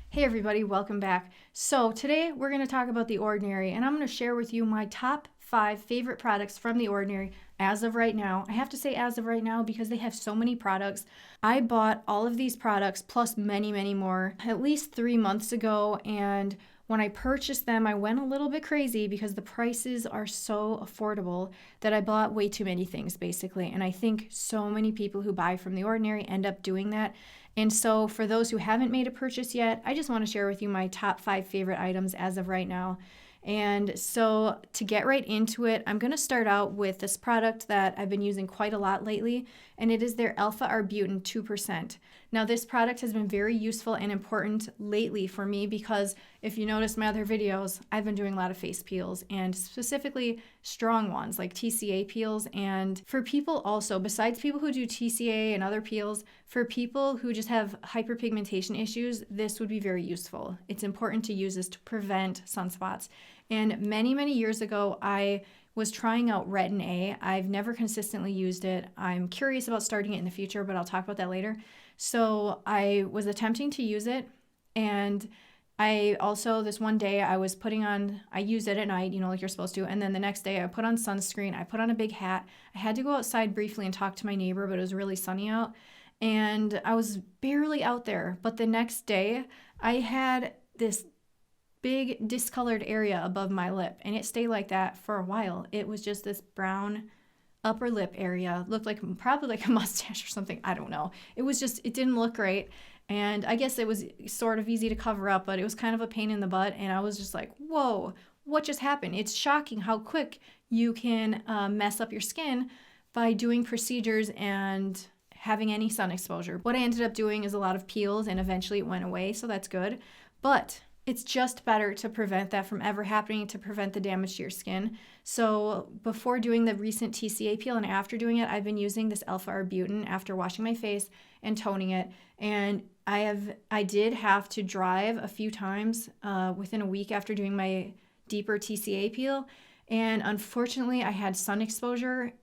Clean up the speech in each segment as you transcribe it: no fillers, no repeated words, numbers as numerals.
Hey everybody, welcome back. So today we're going to talk about The Ordinary, and I'm going to share with you my top 5 favorite products from The Ordinary as of right now. I have to say as of right now because they have so many products. I bought all of these products plus many, many more at least 3 months ago, and when I purchased them, I went a little bit crazy because the prices are so affordable that I bought way too many things basically. And I think so many people who buy from The Ordinary end up doing that. And so for those who haven't made a purchase yet, I just want to share with you my top 5 favorite items as of right now. And so to get right into it, I'm going to start out with this product that I've been using quite a lot lately, and it is their alpha arbutin 2%. Now this product has been very useful and important lately for me because if you notice my other videos, I've been doing a lot of face peels and specifically strong ones like TCA peels. And for people also, besides people who do TCA and other peels, for people who just have hyperpigmentation issues, this would be very useful. It's important to use this to prevent sunspots. And many, many years ago, I was trying out Retin A. I've never consistently used it. I'm curious about starting it in the future, but I'll talk about that later. So I was attempting to use it, and I also, this one day I used it at night, like you're supposed to, and then the next day I put on sunscreen, I put on a big hat. I had to go outside briefly and talk to my neighbor, but it was really sunny out, and I was barely out there. But the next day I had this big discolored area above my lip, and it stayed like that for a while. It was just this brown upper lip area, looked like probably like a mustache or something. I don't know. It didn't look great. And I guess it was sort of easy to cover up, but it was kind of a pain in the butt. And I was just like, whoa, what just happened? It's shocking how quick you can mess up your skin by doing procedures and having any sun exposure. What I ended up doing is a lot of peels, and eventually it went away, so that's good. But it's just better to prevent that from ever happening, to prevent the damage to your skin. So before doing the recent TCA peel and after doing it, I've been using this alpha arbutin after washing my face and toning it. And I did have to drive a few times within a week after doing my deeper TCA peel. And unfortunately, I had sun exposure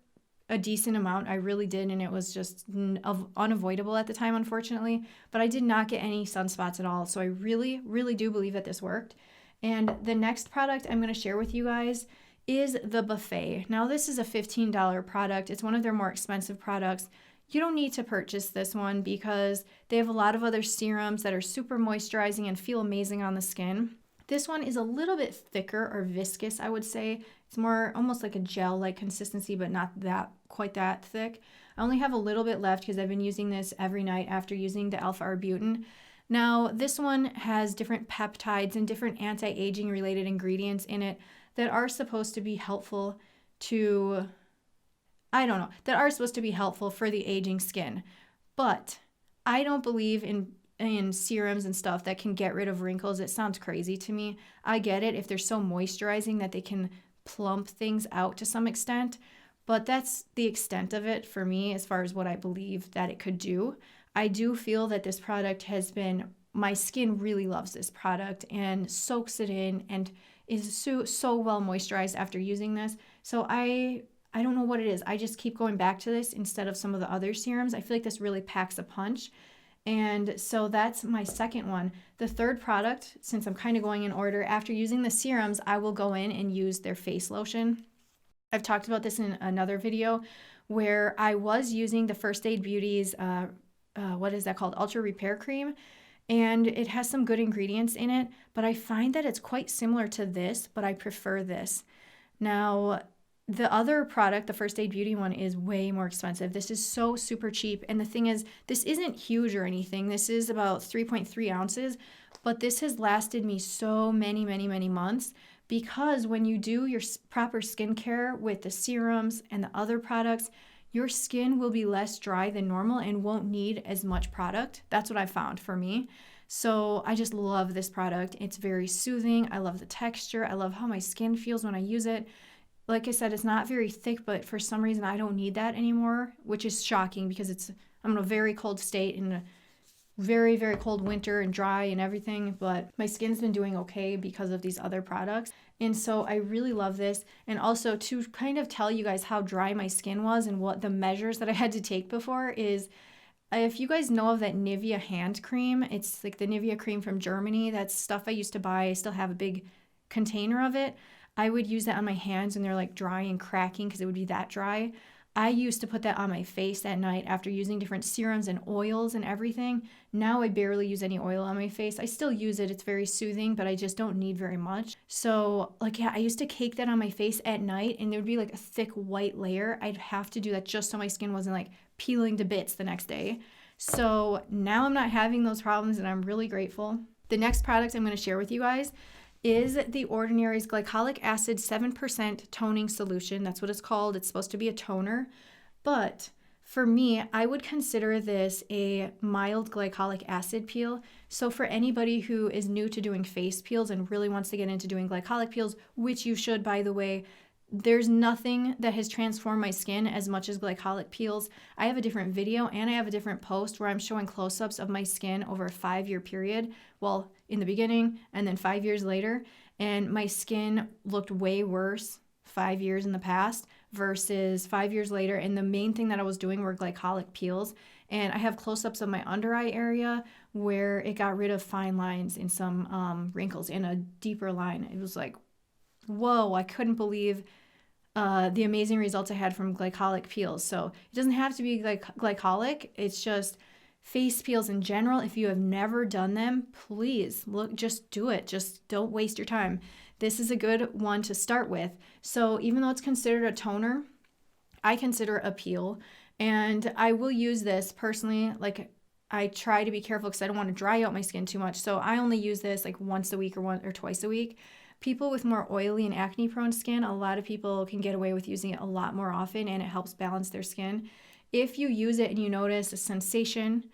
a decent amount. I really did, and it was just unavoidable at the time, unfortunately. But I did not get any sunspots at all, so I really, really do believe that this worked. And the next product I'm going to share with you guys is the Buffet. Now, this is a $15 product. It's one of their more expensive products. You don't need to purchase this one because they have a lot of other serums that are super moisturizing and feel amazing on the skin. This one is a little bit thicker or viscous, I would say. It's more almost like a gel-like consistency, but not quite that thick. I only have a little bit left because I've been using this every night after using the alpha arbutin. Now, this one has different peptides and different anti-aging related ingredients in it that are supposed to be helpful for the aging skin. But I don't believe in serums and stuff that can get rid of wrinkles. It sounds crazy to me. I get it if they're so moisturizing that they can plump things out to some extent, but that's the extent of it for me as far as what I believe that it could do. I do feel that this product my skin really loves this product and soaks it in and is so well moisturized after using this. So I don't know what it is. I just keep going back to this instead of some of the other serums. I feel like this really packs a punch. And so that's my second one. The third product, since I'm kind of going in order, after using the serums, I will go in and use their face lotion. I've talked about this in another video where I was using the First Aid Beauty's, what is that called? Ultra Repair Cream. And it has some good ingredients in it, but I find that it's quite similar to this, but I prefer this. Now, the other product, the First Aid Beauty one, is way more expensive. This is so super cheap. And the thing is, this isn't huge or anything. This is about 3.3 ounces, but this has lasted me so many, many, many months because when you do your proper skincare with the serums and the other products, your skin will be less dry than normal and won't need as much product. That's what I found for me. So I just love this product. It's very soothing. I love the texture. I love how my skin feels when I use it. Like I said, it's not very thick, but for some reason I don't need that anymore, which is shocking because I'm in a very cold state in a very, very cold winter and dry and everything, but my skin's been doing okay because of these other products. And so I really love this. And also to kind of tell you guys how dry my skin was and what the measures that I had to take before is If you guys know of that Nivea hand cream, it's like the Nivea cream from Germany. That's stuff I used to buy. I still have a big container of it. I would use that on my hands when they're like dry and cracking because it would be that dry. I used to put that on my face at night after using different serums and oils and everything. Now I barely use any oil on my face. I still use it. It's very soothing, but I just don't need very much. So, like, yeah, I used to cake that on my face at night and there would be like a thick white layer. I'd have to do that just so my skin wasn't like peeling to bits the next day. So now I'm not having those problems and I'm really grateful. The next product I'm going to share with you guys is The Ordinary's glycolic acid 7% toning solution. That's what it's called. It's supposed to be a toner. But for me, I would consider this a mild glycolic acid peel. So for anybody who is new to doing face peels and really wants to get into doing glycolic peels, which you should, by the way, there's nothing that has transformed my skin as much as glycolic peels. I have a different video and I have a different post where I'm showing close-ups of my skin over a 5-year period. Well, in the beginning and then 5 years later. And my skin looked way worse 5 years in the past versus 5 years later. And the main thing that I was doing were glycolic peels. And I have close-ups of my under eye area where it got rid of fine lines and some wrinkles and a deeper line. It was like, whoa, I couldn't believe the amazing results I had from glycolic peels. So it doesn't have to be glycolic. It's just face peels in general. If you have never done them, please just do it. Just don't waste your time. This is a good one to start with. So even though it's considered a toner, I consider it a peel. And I will use this personally. Like, I try to be careful because I don't want to dry out my skin too much. So I only use this like once a week or twice a week. People with more oily and acne prone skin, a lot of people can get away with using it a lot more often and it helps balance their skin. If you use it and you notice a sensation,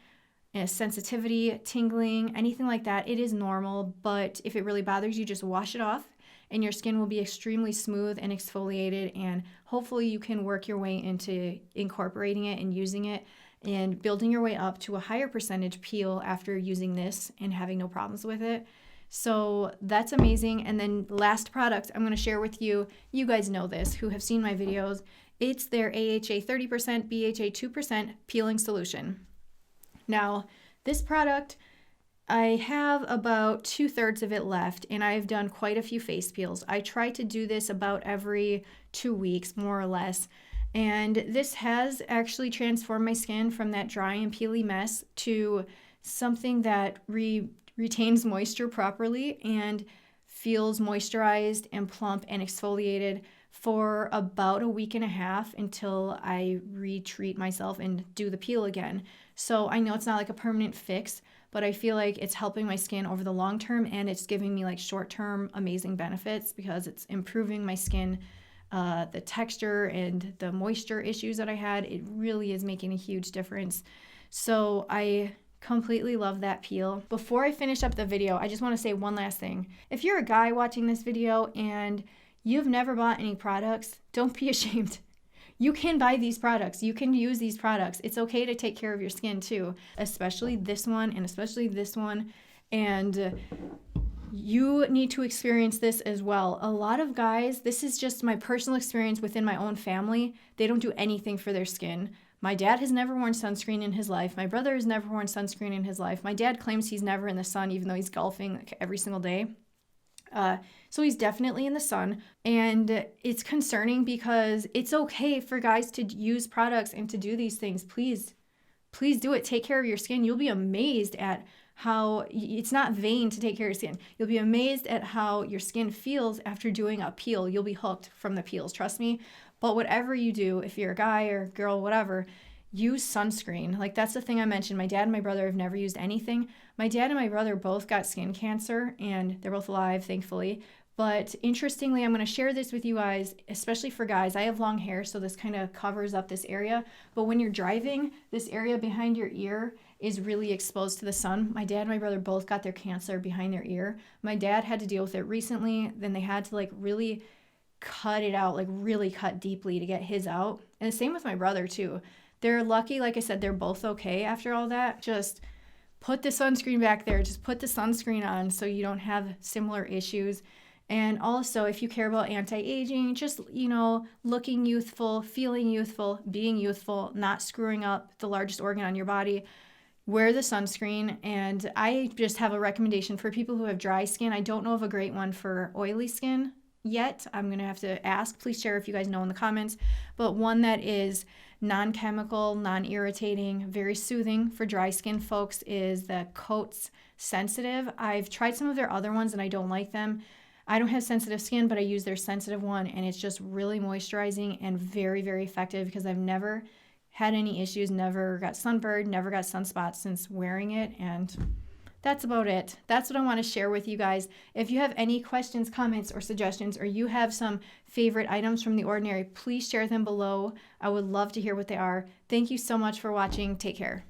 a sensitivity, tingling, anything like that, it is normal. But if it really bothers you, just wash it off and your skin will be extremely smooth and exfoliated. And hopefully you can work your way into incorporating it and using it and building your way up to a higher percentage peel after using this and having no problems with it. So that's amazing. And then last product I'm going to share with you, you guys know this who have seen my videos, it's their AHA 30%, BHA 2% peeling solution. Now, this product, I have about 2/3 of it left and I've done quite a few face peels. I try to do this about every 2 weeks, more or less. And this has actually transformed my skin from that dry and peely mess to something that retains moisture properly and feels moisturized and plump and exfoliated for about a week and a half until I retreat myself and do the peel again. So I know it's not like a permanent fix, but I feel like it's helping my skin over the long term and it's giving me like short-term amazing benefits because it's improving my skin, the texture and the moisture issues that I had. It really is making a huge difference. So I completely love that peel. Before I finish up the video, I just want to say one last thing. If you're a guy watching this video and you've never bought any products, don't be ashamed. You can buy these products. You can use these products. It's okay to take care of your skin too, especially this one and especially this one. And you need to experience this as well. A lot of guys, this is just my personal experience within my own family. They don't do anything for their skin. My dad has never worn sunscreen in his life. My brother has never worn sunscreen in his life. My dad claims he's never in the sun, even though he's golfing like every single day. So he's definitely in the sun. And it's concerning because it's okay for guys to use products and to do these things. Please do it. Take care of your skin. You'll be amazed at how it's not vain to take care of your skin. You'll be amazed at how your skin feels after doing a peel. You'll be hooked from the peels. Trust me. But whatever you do, if you're a guy or girl, whatever, use sunscreen. Like that's the thing I mentioned. My dad and my brother have never used anything. My dad and my brother both got skin cancer and they're both alive, thankfully. But interestingly, I'm going to share this with you guys, especially for guys. I have long hair, so this kind of covers up this area. But when you're driving, this area behind your ear is really exposed to the sun. My dad and my brother both got their cancer behind their ear. My dad had to deal with it recently. Then they had to like really cut it out, like really cut deeply to get his out. And the same with my brother too. They're lucky, like I said, they're both okay after all that. Just put the sunscreen back there. Just put the sunscreen on so you don't have similar issues. And also, if you care about anti-aging, just, looking youthful, feeling youthful, being youthful, not screwing up the largest organ on your body, wear the sunscreen. And I just have a recommendation for people who have dry skin. I don't know of a great one for oily skin yet. I'm going to have to ask. Please share if you guys know in the comments. But one that is non-chemical, non-irritating, very soothing for dry skin folks is the Coats Sensitive. I've tried some of their other ones and I don't like them. I don't have sensitive skin, but I use their sensitive one, and it's just really moisturizing and very, very effective because I've never had any issues, never got sunburned, never got sunspots since wearing it. And that's about it. That's what I want to share with you guys. If you have any questions, comments, or suggestions, or you have some favorite items from The Ordinary, please share them below. I would love to hear what they are. Thank you so much for watching. Take care.